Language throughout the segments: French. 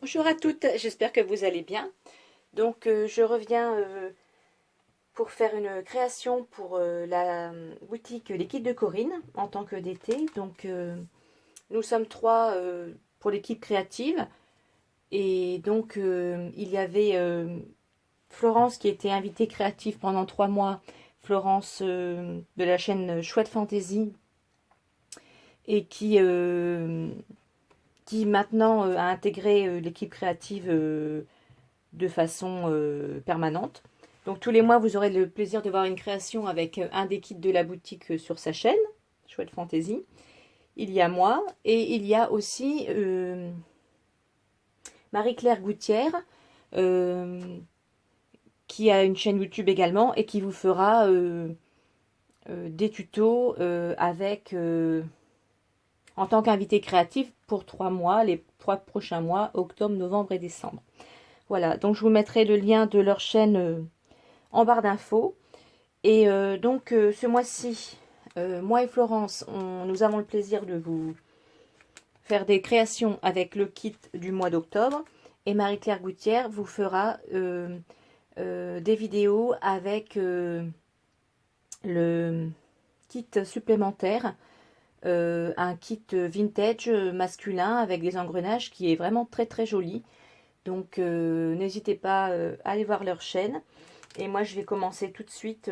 Bonjour à toutes, j'espère que vous allez bien. Donc je reviens pour faire une création pour la boutique L'équipe de Corinne en tant que DT. Donc nous sommes trois pour l'équipe créative et donc il y avait Florence qui était invitée créative pendant 3 mois, Florence de la chaîne Chouette Fantasy et qui maintenant a intégré l'équipe créative de façon permanente. Donc tous les mois, vous aurez le plaisir de voir une création avec un des kits de la boutique sur sa chaîne, Chouette Fantasy. Il y a moi et il y a aussi Marie-Claire Gouttière euh, qui a une chaîne YouTube également et qui vous fera des tutos avec en tant qu'invité créatif pour 3 mois, les 3 prochains mois, octobre, novembre et décembre. Voilà, donc je vous mettrai le lien de leur chaîne en barre d'infos. Et donc ce mois-ci, moi et Florence, nous avons le plaisir de vous faire des créations avec le kit du mois d'octobre. Et Marie-Claire Gouttière vous fera des vidéos avec le kit supplémentaire, un kit vintage masculin avec des engrenages qui est vraiment très très joli. Donc n'hésitez pas à aller voir leur chaîne. Et moi je vais commencer tout de suite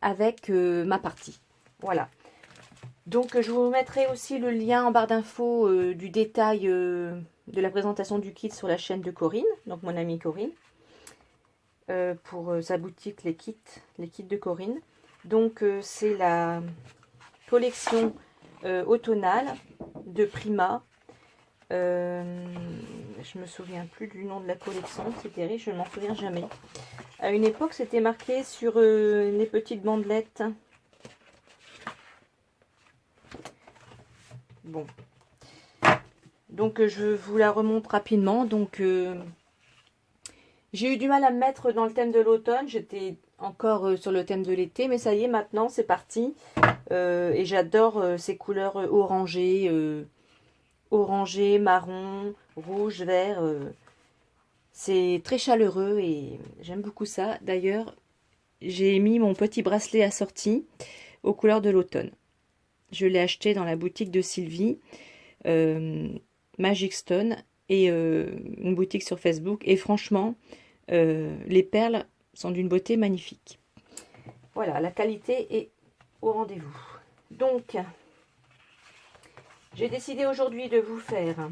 avec ma partie. Voilà. Donc je vous mettrai aussi le lien en barre d'infos du détail de la présentation du kit sur la chaîne de Corinne, donc mon amie Corinne, pour sa boutique les kits de Corinne. Donc c'est la collection automnale de Prima. Je me souviens plus du nom de la collection, c'est terrible, je ne m'en souviens jamais. À une époque, c'était marqué sur les petites bandelettes. Bon, donc je vous la remonte rapidement. Donc j'ai eu du mal à me mettre dans le thème de l'automne. J'étais encore sur le thème de l'été, mais ça y est, maintenant c'est parti. Et j'adore ces couleurs orangées, orangé, marron, rouge, vert. C'est très chaleureux et j'aime beaucoup ça. D'ailleurs, j'ai mis mon petit bracelet assorti aux couleurs de l'automne. Je l'ai acheté dans la boutique de Sylvie, Magic Stone, et une boutique sur Facebook. Et franchement, les perles sont d'une beauté magnifique. Voilà, la qualité est au rendez-vous. Donc, j'ai décidé aujourd'hui de vous faire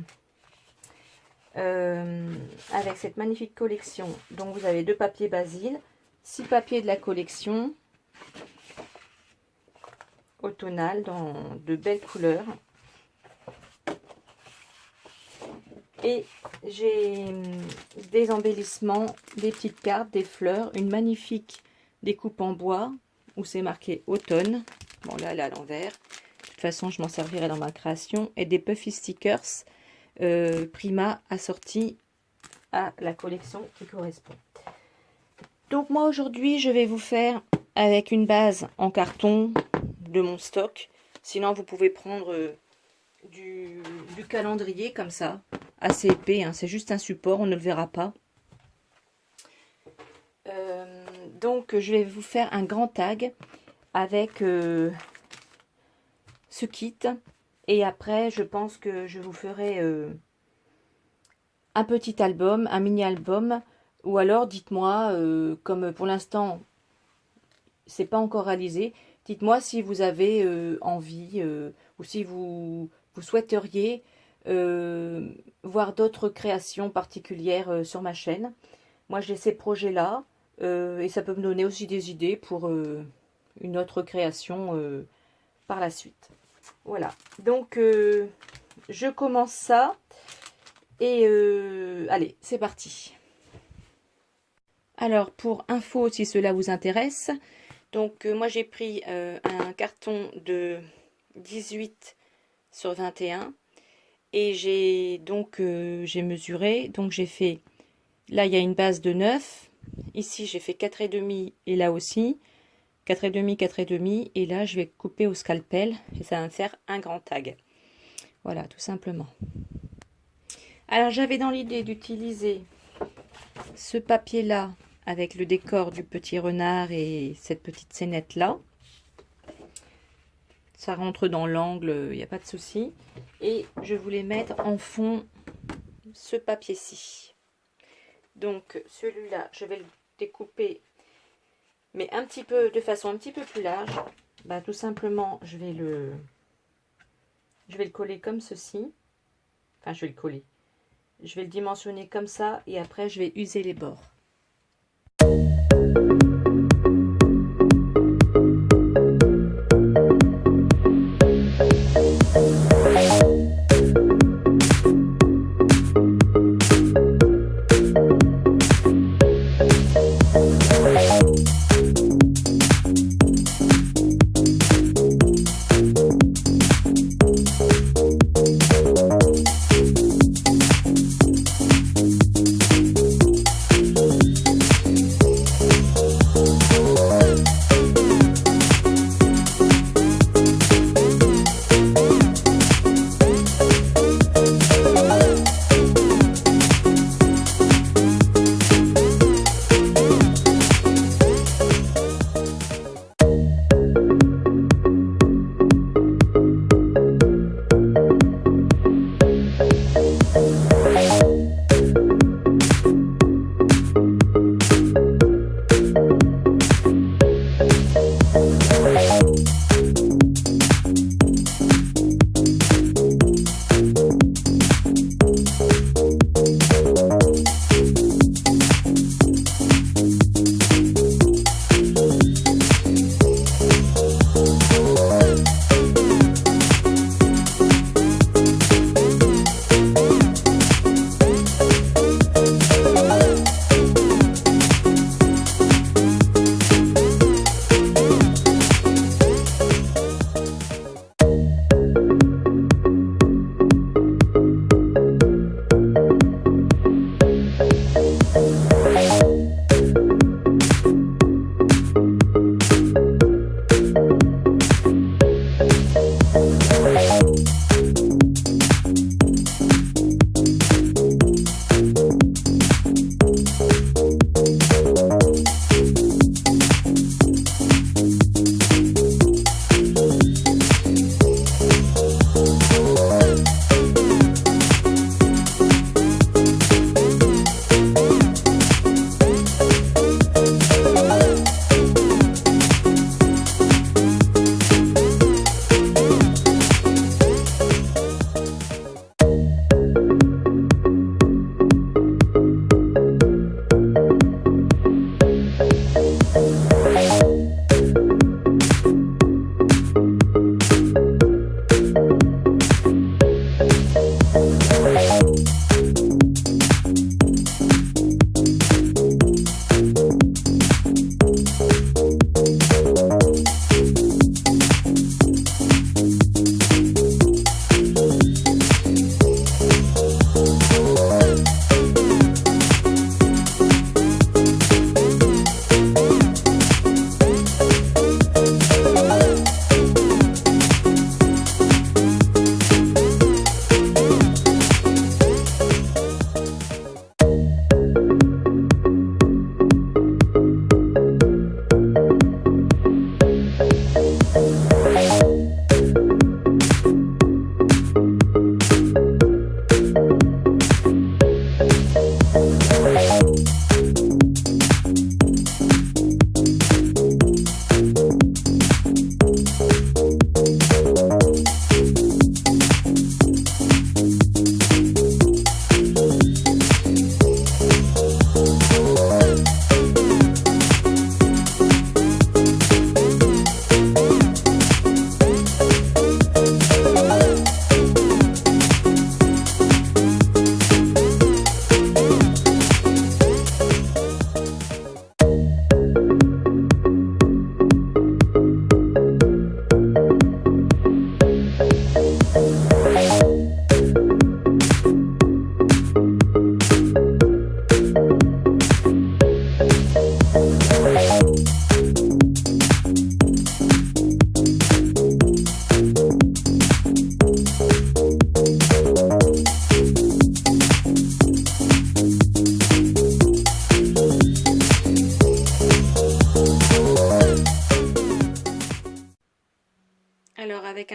avec cette magnifique collection. Donc vous avez 2 papiers Basile, 6 papiers de la collection automnale dans de belles couleurs. Et j'ai des embellissements, des petites cartes, des fleurs, une magnifique découpe en bois où c'est marqué automne. Bon là, elle est à l'envers. De toute façon, je m'en servirai dans ma création. Et des puffy stickers Prima assortis à la collection qui correspond. Donc moi aujourd'hui, je vais vous faire avec une base en carton de mon stock. Sinon, vous pouvez prendre du calendrier comme ça, assez épais, hein. C'est juste un support, on ne le verra pas. Donc je vais vous faire un grand tag avec ce kit. Et après, je pense que je vous ferai un petit album, un mini-album. Ou alors, dites-moi, comme pour l'instant, c'est pas encore réalisé, dites-moi si vous avez envie ou si vous souhaiteriez voir d'autres créations particulières sur ma chaîne. Moi, j'ai ces projets-là et ça peut me donner aussi des idées pour une autre création par la suite. Voilà, donc je commence ça et allez, c'est parti. Alors, pour info, si cela vous intéresse, donc moi j'ai pris un carton de 18 sur 21 et j'ai donc j'ai mesuré, donc j'ai fait, là il y a une base de 9, ici j'ai fait 4,5 et là aussi 4,5, 4,5 et là je vais couper au scalpel et ça va me faire un grand tag. Voilà, tout simplement. Alors j'avais dans l'idée d'utiliser ce papier-là avec le décor du petit renard et cette petite scénette-là. Ça rentre dans l'angle, il n'y a pas de souci. Et je voulais mettre en fond ce papier-ci. Donc celui-là, je vais le découper, mais un petit peu, de façon un petit peu plus large. Bah, tout simplement, je vais le coller comme ceci. Enfin, je vais le coller. Je vais le dimensionner comme ça et après, je vais user les bords.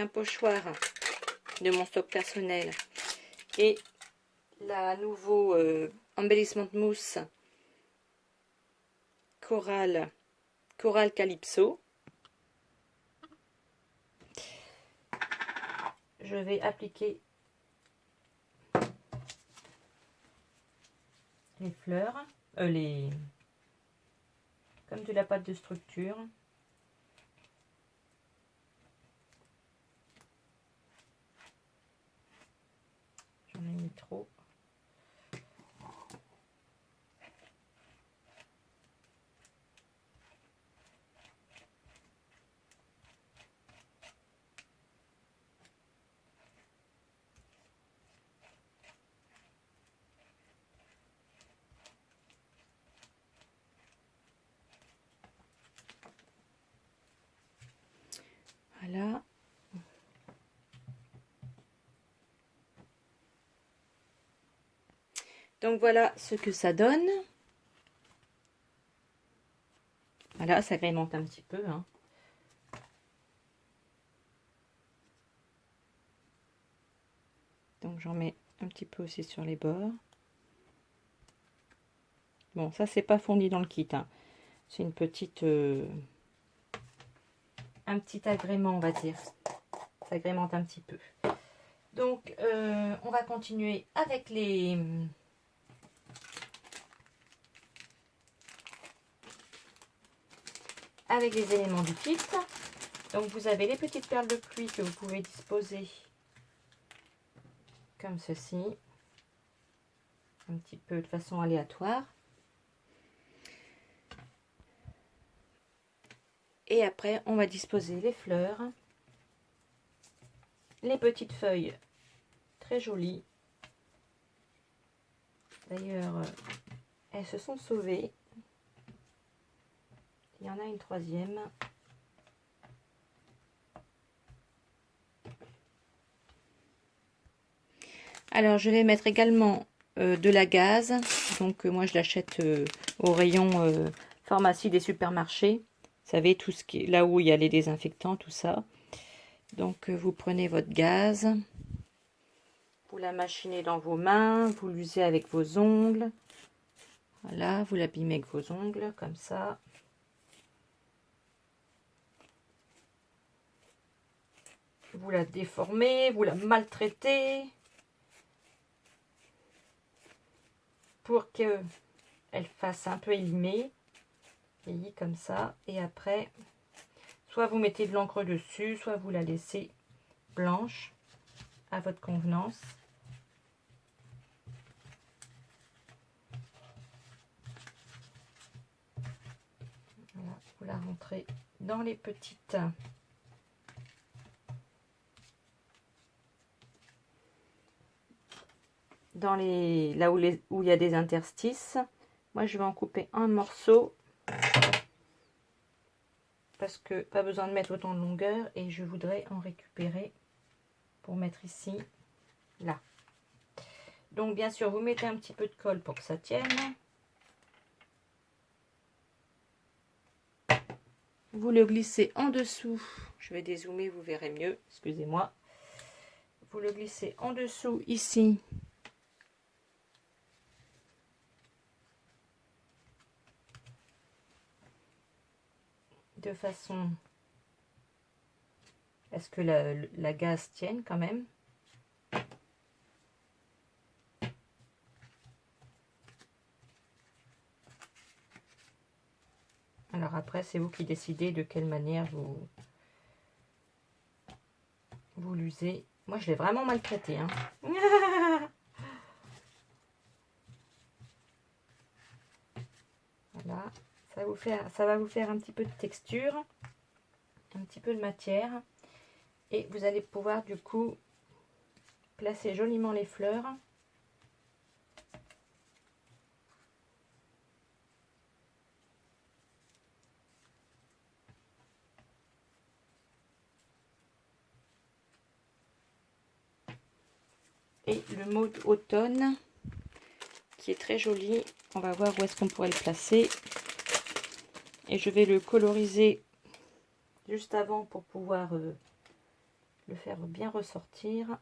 un pochoir de mon stock personnel et la nouveau embellissement de mousse Coral Calypso. Je vais appliquer les fleurs, comme de la pâte de structure. J'en ai mis trop. Voilà. Donc voilà ce que ça donne. Voilà, ça agrémente un petit peu, hein. Donc j'en mets un petit peu aussi sur les bords. Bon, ça c'est pas fourni dans le kit, hein. C'est une petite... un petit agrément, on va dire. Ça agrémente un petit peu. Donc, on va continuer avec les éléments du kit. Donc, vous avez les petites perles de pluie que vous pouvez disposer comme ceci, un petit peu de façon aléatoire. Et après, on va disposer les fleurs, les petites feuilles très jolies. D'ailleurs, elles se sont sauvées. Il y en a une troisième. Alors, je vais mettre également de la gaze. Donc, moi, je l'achète au rayon pharmacie des supermarchés. Vous savez, tout ce qui est là où il y a les désinfectants, tout ça. Donc, vous prenez votre gaz. Vous la machinez dans vos mains. Vous l'usez avec vos ongles. Voilà, vous l'abîmez avec vos ongles, comme ça. Vous la déformez, vous la maltraitez. Pour qu'elle fasse un peu élimée. Et comme ça. Et après, soit vous mettez de l'encre dessus, soit vous la laissez blanche à votre convenance. Voilà, vous la rentrez dans les petites... dans les là où il y a des interstices. Moi, je vais en couper un morceau parce que pas besoin de mettre autant de longueur et je voudrais en récupérer pour mettre ici, là. Donc, bien sûr, vous mettez un petit peu de colle pour que ça tienne. Vous le glissez en dessous. Je vais dézoomer, vous verrez mieux. Excusez-moi. Vous le glissez en dessous ici. De façon à ce que la gaze tienne quand même. Alors après, c'est vous qui décidez de quelle manière vous l'usez. Moi, je l'ai vraiment maltraité, hein. Voilà, ça va vous faire un petit peu de texture, un petit peu de matière. Et vous allez pouvoir du coup placer joliment les fleurs. Et le mot automne qui est très joli. On va voir où est-ce qu'on pourrait le placer. Et je vais le coloriser juste avant pour pouvoir le faire bien ressortir.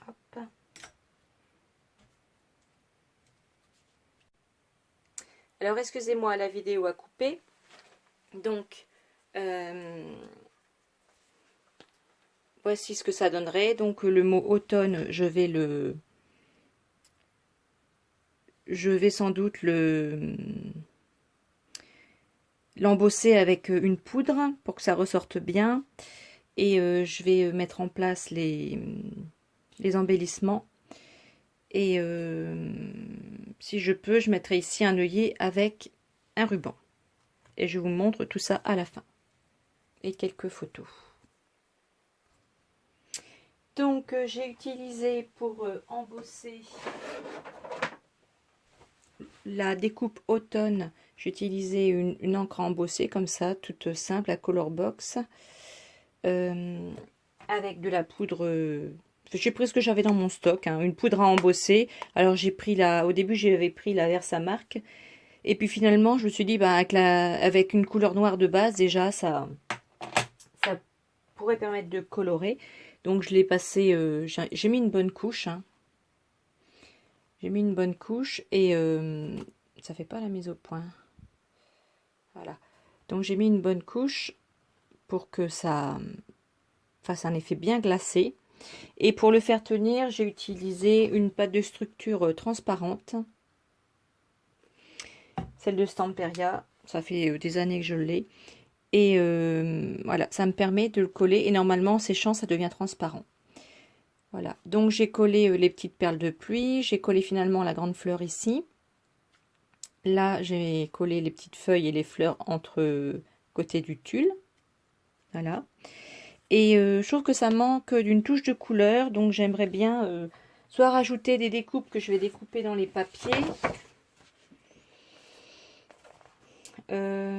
Hop. Alors, excusez-moi, la vidéo a coupé. Donc, voici ce que ça donnerait. Donc, le mot automne, je vais sans doute l'embosser avec une poudre pour que ça ressorte bien. Et je vais mettre en place les embellissements. Et si je peux, je mettrai ici un œillet avec un ruban. Et je vous montre tout ça à la fin. Et quelques photos. Donc j'ai utilisé pour embosser la découpe automne, j'ai utilisé une encre à embosser comme ça, toute simple, à Color Box. Avec de la poudre... j'ai pris ce que j'avais dans mon stock, hein, une poudre à embosser. Alors j'ai pris au début j'avais pris la Versamark. Et puis finalement je me suis dit, bah, avec une couleur noire de base, déjà ça pourrait permettre de colorer. Donc je l'ai passé, j'ai mis une bonne couche. Hein. J'ai mis une bonne couche et ça fait pas la mise au point. Voilà. Donc j'ai mis une bonne couche pour que ça fasse un effet bien glacé. Et pour le faire tenir, j'ai utilisé une pâte de structure transparente. Celle de Stamperia. Ça fait des années que je l'ai. Et voilà, ça me permet de le coller. Et normalement, en séchant, ça devient transparent. Voilà, donc j'ai collé les petites perles de pluie. J'ai collé finalement la grande fleur ici. Là, j'ai collé les petites feuilles et les fleurs entre côté du tulle. Voilà. Et je trouve que ça manque d'une touche de couleur. Donc j'aimerais bien soit rajouter des découpes que je vais découper dans les papiers.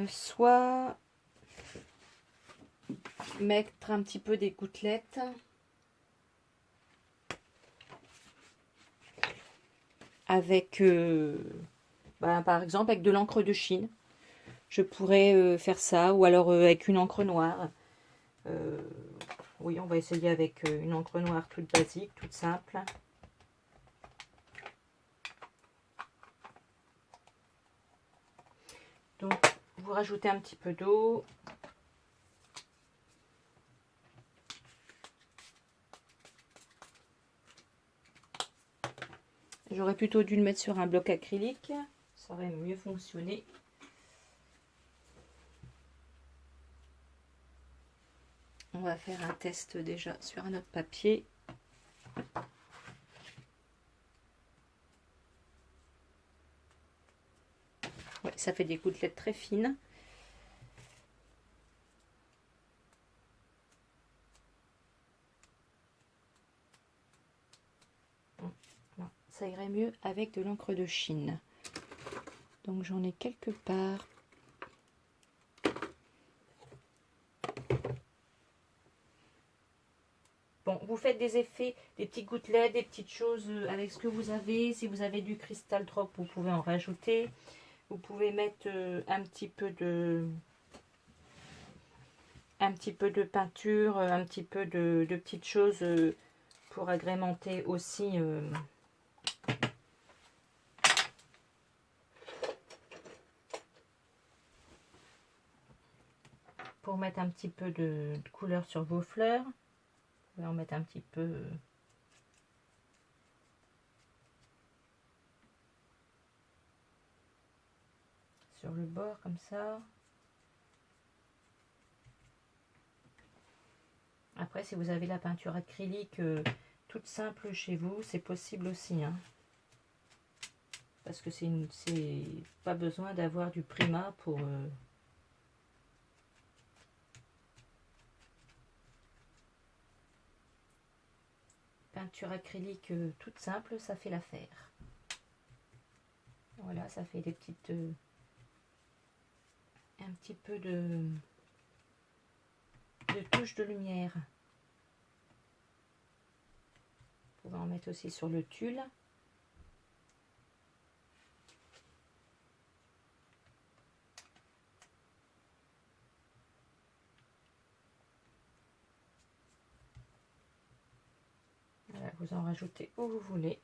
Soit mettre un petit peu des gouttelettes. Avec, par exemple, avec de l'encre de Chine. Je pourrais faire ça. Ou alors avec une encre noire. Oui, on va essayer avec une encre noire toute basique, toute simple. Donc, vous rajoutez un petit peu d'eau. J'aurais plutôt dû le mettre sur un bloc acrylique. Ça aurait mieux fonctionné. On va faire un test déjà sur un autre papier. Ouais, ça fait des gouttelettes très fines. Ça irait mieux avec de l'encre de Chine. Donc j'en ai quelque part. Bon, vous faites des effets, des petites gouttelettes, des petites choses avec ce que vous avez. Si vous avez du cristal drop, vous pouvez en rajouter. Vous pouvez mettre un petit peu de peinture, un petit peu de petites choses pour agrémenter aussi. Pour mettre un petit peu de couleur sur vos fleurs. Vous pouvez en mettre un petit peu. Sur le bord comme ça. Après, si vous avez la peinture acrylique toute simple chez vous, c'est possible aussi. Hein. Parce que c'est pas besoin d'avoir du Prima pour... Peinture acrylique toute simple, ça fait l'affaire. Voilà, ça fait des petites... un petit peu de touche de lumière. Vous pouvez en mettre aussi sur le tulle. vous en rajouter où vous voulez.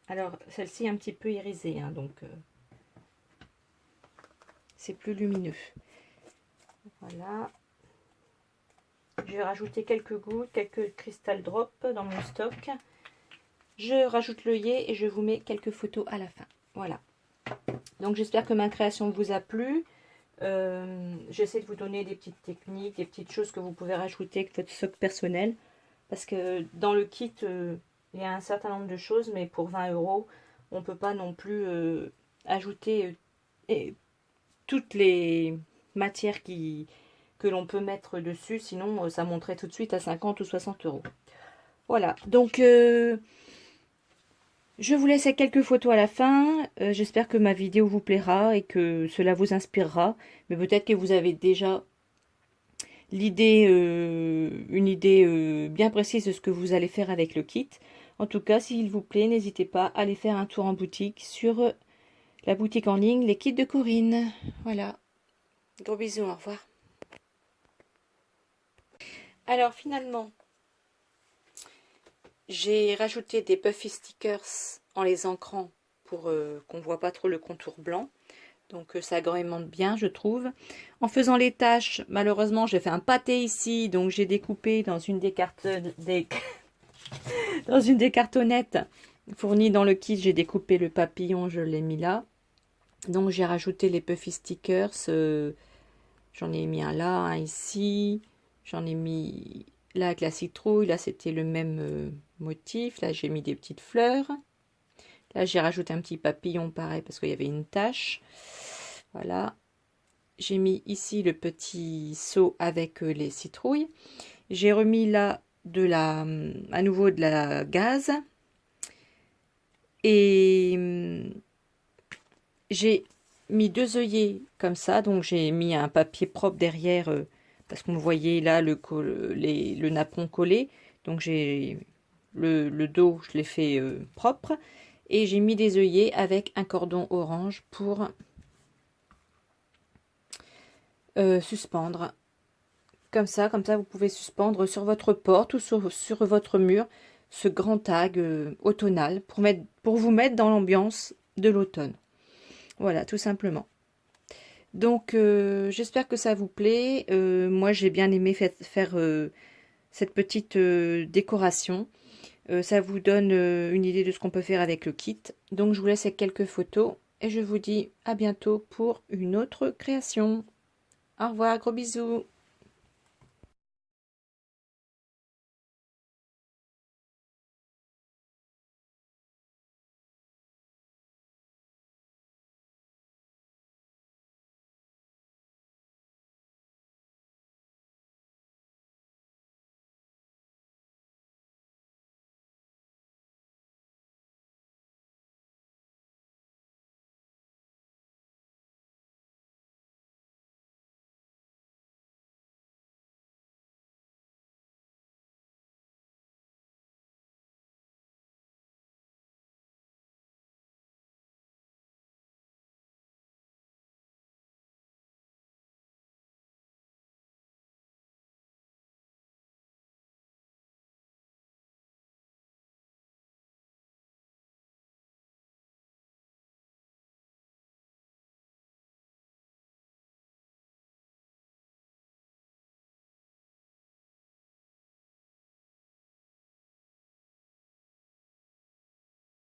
Alors, celle-ci est un petit peu irisée, hein, donc c'est plus lumineux. Voilà. Je vais rajouter quelques gouttes, quelques cristal drop dans mon stock. Je rajoute l'œillet et je vous mets quelques photos à la fin. Voilà. Donc j'espère que ma création vous a plu. J'essaie de vous donner des petites techniques, des petites choses que vous pouvez rajouter avec votre stock personnel. Parce que dans le kit, il y a un certain nombre de choses, mais pour 20 €, on ne peut pas non plus ajouter toutes les matières que l'on peut mettre dessus. Sinon, ça monterait tout de suite à 50 ou 60 €. Voilà, donc je vous laisse avec quelques photos à la fin. J'espère que ma vidéo vous plaira et que cela vous inspirera. Mais peut-être que vous avez déjà l'idée, une idée bien précise de ce que vous allez faire avec le kit. En tout cas, s'il vous plaît, n'hésitez pas à aller faire un tour en boutique sur la boutique en ligne Les Kits de Corinne. Voilà. Gros bisous, au revoir. Alors finalement, j'ai rajouté des puffy stickers en les ancrant pour qu'on ne voit pas trop le contour blanc. Donc ça agrémente bien, je trouve. En faisant les tâches, malheureusement, j'ai fait un pâté ici. Donc j'ai découpé dans une des dans une des cartonnettes fournies dans le kit. J'ai découpé le papillon, je l'ai mis là. Donc j'ai rajouté les puffy stickers. J'en ai mis un là, un ici. J'en ai mis là avec la citrouille. Là c'était le même motif. Là j'ai mis des petites fleurs. Là j'ai rajouté un petit papillon pareil parce qu'il y avait une tache. Voilà. J'ai mis ici le petit seau avec les citrouilles. J'ai remis là à nouveau de la gaze. Et j'ai mis 2 œillets comme ça. Donc j'ai mis un papier propre derrière parce qu'on voyait là le napperon collé. Donc j'ai le dos, je l'ai fait propre. Et j'ai mis des œillets avec un cordon orange pour suspendre. Comme ça, vous pouvez suspendre sur votre porte ou sur votre mur ce grand tag automnal pour vous mettre dans l'ambiance de l'automne. Voilà, tout simplement. Donc, j'espère que ça vous plaît. Moi, j'ai bien aimé faire cette petite décoration. Ça vous donne une idée de ce qu'on peut faire avec le kit. Donc, je vous laisse avec quelques photos et je vous dis à bientôt pour une autre création. Au revoir, gros bisous.